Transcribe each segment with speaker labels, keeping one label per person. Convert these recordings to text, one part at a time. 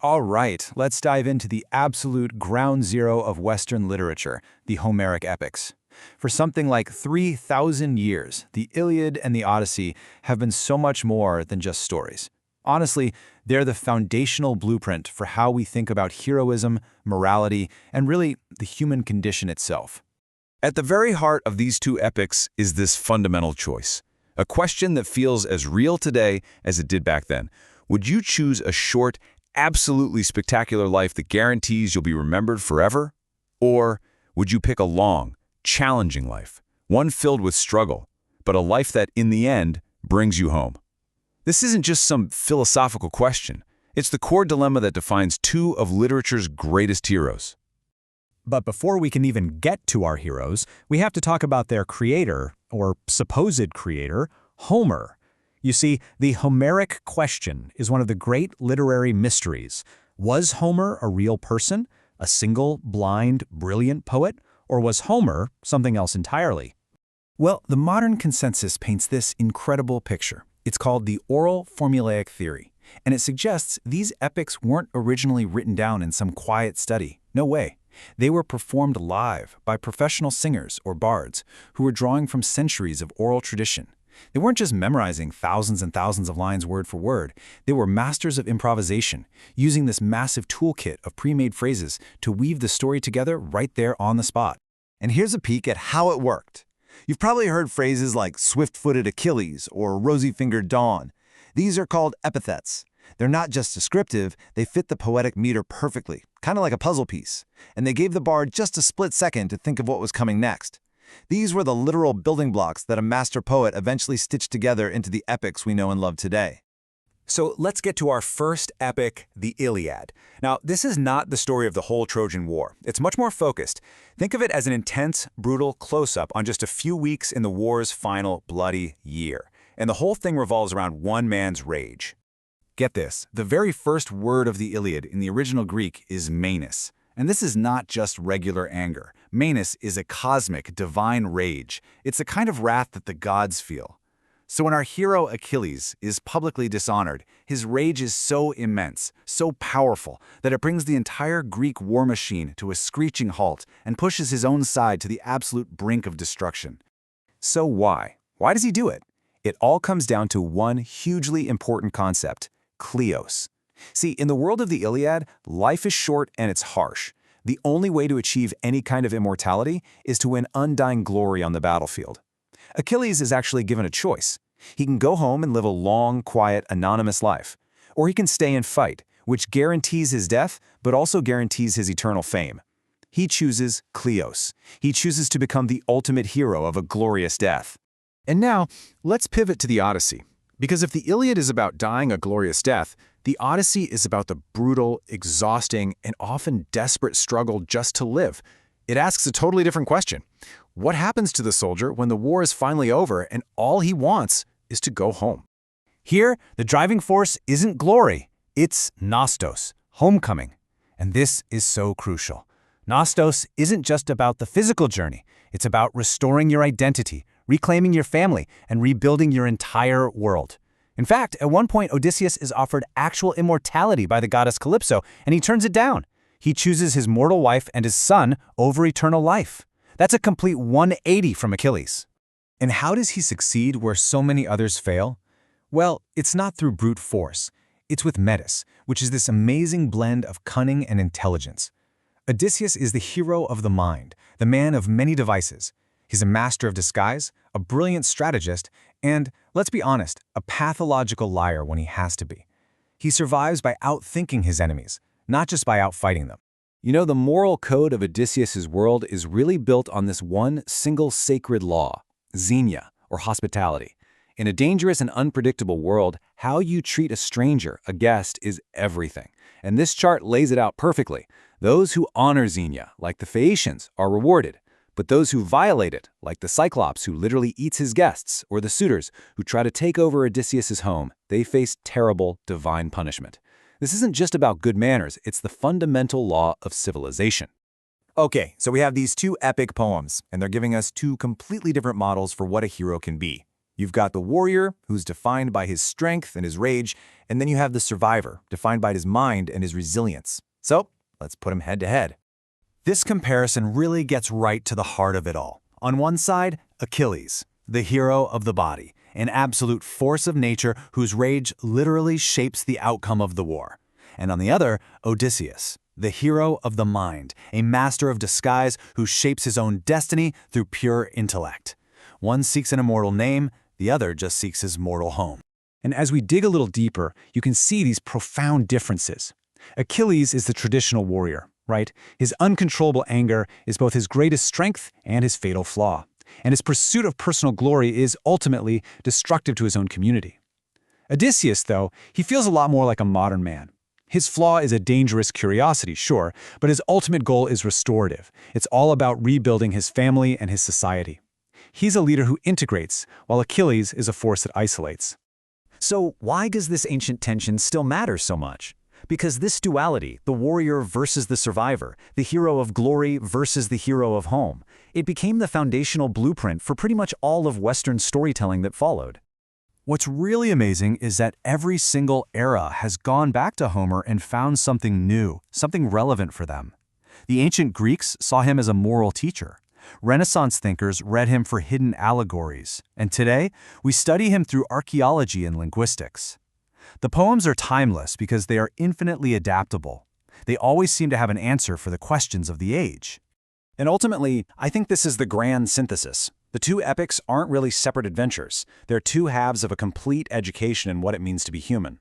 Speaker 1: All right, let's dive into the absolute ground zero of Western literature, the Homeric epics. For something like 3,000 years, the Iliad and the Odyssey have been so much more than just stories. Honestly, they're the foundational blueprint for how we think about heroism, morality, and really the human condition itself.
Speaker 2: At the very heart of these two epics is this fundamental choice, a question that feels as real today as it did back then. Would you choose a short, absolutely spectacular life that guarantees you'll be remembered forever? Or would you pick a long, challenging life, one filled with struggle, but a life that, in the end, brings you home? This isn't just some philosophical question. It's the core dilemma that defines two of literature's greatest heroes.
Speaker 1: But before we can even get to our heroes, we have to talk about their creator, or supposed creator, Homer. You see, the Homeric Question is one of the great literary mysteries. Was Homer a real person, a single, blind, brilliant poet, or was Homer something else entirely? Well, the modern consensus paints this incredible picture. It's called the oral formulaic theory, and it suggests these epics weren't originally written down in some quiet study. No way. They were performed live by professional singers or bards who were drawing from centuries of oral tradition. They weren't just memorizing thousands and thousands of lines word for word. They were masters of improvisation, using this massive toolkit of pre-made phrases to weave the story together right there on the spot.
Speaker 3: And here's a peek at how it worked. You've probably heard phrases like swift-footed Achilles or rosy-fingered Dawn. These are called epithets. They're not just descriptive, they fit the poetic meter perfectly, kind of like a puzzle piece. And they gave the bard just a split second to think of what was coming next. These were the literal building blocks that a master poet eventually stitched together into the epics we know and love today.
Speaker 1: So let's get to our first epic, the Iliad. Now, this is not the story of the whole Trojan War. It's much more focused. Think of it as an intense, brutal close-up on just a few weeks in the war's final bloody year. And the whole thing revolves around one man's rage. Get this, the very first word of the Iliad in the original Greek is Mênis. And this is not just regular anger. Mênis is a cosmic, divine rage. It's a kind of wrath that the gods feel. So when our hero Achilles is publicly dishonored, his rage is so immense, so powerful, that it brings the entire Greek war machine to a screeching halt and pushes his own side to the absolute brink of destruction. So why? Why does he do it? It all comes down to one hugely important concept: Kleos. See, in the world of the Iliad, life is short and it's harsh. The only way to achieve any kind of immortality is to win undying glory on the battlefield. Achilles is actually given a choice. He can go home and live a long, quiet, anonymous life. Or he can stay and fight, which guarantees his death, but also guarantees his eternal fame. He chooses Kleos. He chooses to become the ultimate hero of a glorious death. And now, let's pivot to the Odyssey. Because if the Iliad is about dying a glorious death, the Odyssey is about the brutal, exhausting, and often desperate struggle just to live. It asks a totally different question. What happens to the soldier when the war is finally over and all he wants is to go home? Here, the driving force isn't glory, it's Nostos, homecoming. And this is so crucial. Nostos isn't just about the physical journey. It's about restoring your identity, reclaiming your family, and rebuilding your entire world. In fact, at one point, Odysseus is offered actual immortality by the goddess Calypso, and he turns it down. He chooses his mortal wife and his son over eternal life. That's a complete 180 from Achilles. And how does he succeed where so many others fail? Well, it's not through brute force. It's with Metis, which is this amazing blend of cunning and intelligence. Odysseus is the hero of the mind, the man of many devices. He's a master of disguise, a brilliant strategist, and, let's be honest, a pathological liar when he has to be. He survives by outthinking his enemies, not just by outfighting them. You know, the moral code of Odysseus's world is really built on this one single sacred law, Xenia, or hospitality. In a dangerous and unpredictable world, how you treat a stranger, a guest, is everything. And this chart lays it out perfectly. Those who honor Xenia, like the Phaeacians, are rewarded. But those who violate it, like the Cyclops who literally eats his guests, or the suitors who try to take over Odysseus's home, they face terrible divine punishment. This isn't just about good manners, it's the fundamental law of civilization. Okay, so we have these two epic poems, and they're giving us two completely different models for what a hero can be. You've got the warrior, who's defined by his strength and his rage, and then you have the survivor, defined by his mind and his resilience. So, let's put them head to head. This comparison really gets right to the heart of it all. On one side, Achilles, the hero of the body, an absolute force of nature whose rage literally shapes the outcome of the war. And on the other, Odysseus, the hero of the mind, a master of disguise who shapes his own destiny through pure intellect. One seeks an immortal name, the other just seeks his mortal home.
Speaker 4: And as we dig a little deeper, you can see these profound differences. Achilles is the traditional warrior, right? His uncontrollable anger is both his greatest strength and his fatal flaw. And his pursuit of personal glory is ultimately destructive to his own community. Odysseus, though, he feels a lot more like a modern man. His flaw is a dangerous curiosity, sure, but his ultimate goal is restorative. It's all about rebuilding his family and his society. He's a leader who integrates, while Achilles is a force that isolates.
Speaker 5: So why does this ancient tension still matter so much? Because this duality, the warrior versus the survivor, the hero of glory versus the hero of home, it became the foundational blueprint for pretty much all of Western storytelling that followed.
Speaker 2: What's really amazing is that every single era has gone back to Homer and found something new, something relevant for them. The ancient Greeks saw him as a moral teacher. Renaissance thinkers read him for hidden allegories, and today we study him through archaeology and linguistics. The poems are timeless because they are infinitely adaptable. They always seem to have an answer for the questions of the age.
Speaker 1: And ultimately, I think this is the grand synthesis. The two epics aren't really separate adventures. They're two halves of a complete education in what it means to be human.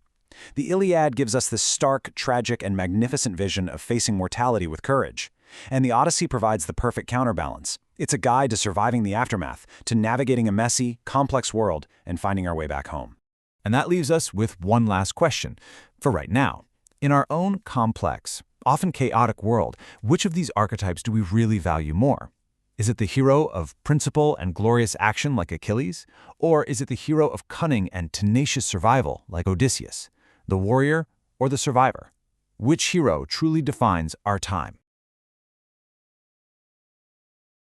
Speaker 1: The Iliad gives us this stark, tragic, and magnificent vision of facing mortality with courage. And the Odyssey provides the perfect counterbalance. It's a guide to surviving the aftermath, to navigating a messy, complex world, and finding our way back home.
Speaker 2: And that leaves us with one last question. For right now, in our own complex, often chaotic world, which of these archetypes do we really value more? Is it the hero of principle and glorious action like Achilles? Or is it the hero of cunning and tenacious survival like Odysseus? The warrior or the survivor? Which hero truly defines our time?